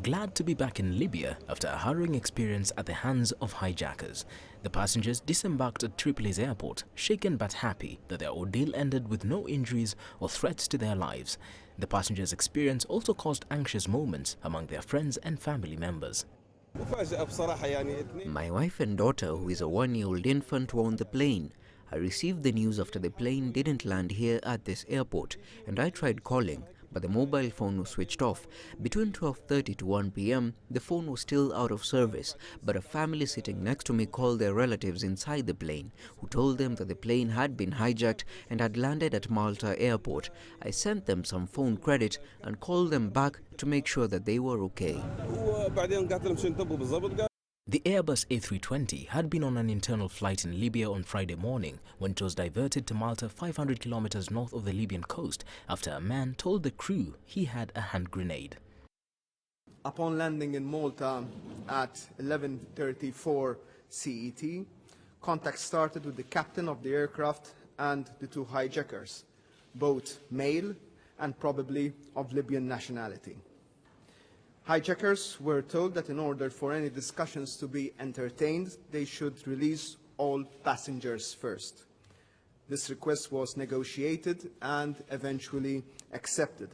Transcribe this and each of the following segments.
glad to be back in Libya after a harrowing experience at the hands of hijackers. The passengers disembarked at Tripoli's airport, shaken but happy that their ordeal ended with no injuries or threats to their lives. The passengers' experience also caused anxious moments among their friends and family members. My wife and daughter, who is a 1-year-old infant, were on the plane. I received the news after the plane didn't land here at this airport, and I tried calling, but the mobile phone was switched off. Between 12:30 to 1 p.m, the phone was still out of service, but a family sitting next to me called their relatives inside the plane, who told them that the plane had been hijacked and had landed at Malta airport. I sent them some phone credit and called them back to make sure that they were okay. The Airbus A320 had been on an internal flight in Libya on Friday morning when it was diverted to Malta 500 kilometers north of the Libyan coast after a man told the crew he had a hand grenade. Upon landing in Malta at 11:34 CET, contact started with the captain of the aircraft and the two hijackers, both male and probably of Libyan nationality. Hijackers were told that in order for any discussions to be entertained, they should release all passengers first. This request was negotiated and eventually accepted,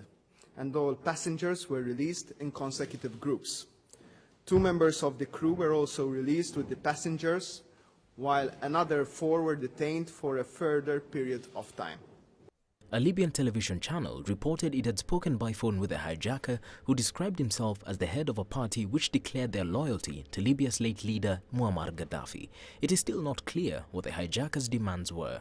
and all passengers were released in consecutive groups. 2 members of the crew were also released with the passengers, while another 4 were detained for a further period of time. A Libyan television channel reported it had spoken by phone with a hijacker who described himself as the head of a party which declared their loyalty to Libya's late leader Muammar Gaddafi. It is still not clear what the hijackers' demands were.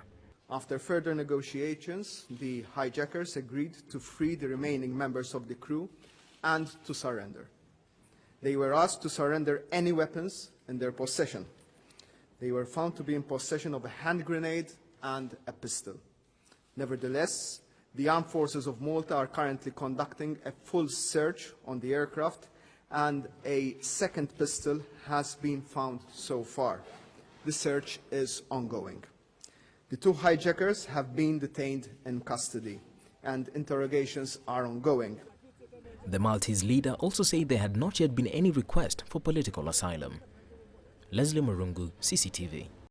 After further negotiations, the hijackers agreed to free the remaining members of the crew and to surrender. They were asked to surrender any weapons in their possession. They were found to be in possession of a hand grenade and a pistol. Nevertheless, the armed forces of Malta are currently conducting a full search on the aircraft, and a second pistol has been found so far. The search is ongoing. The 2 hijackers have been detained in custody, and interrogations are ongoing. The Maltese leader also said there had not yet been any request for political asylum. Leslie Marungu, CCTV.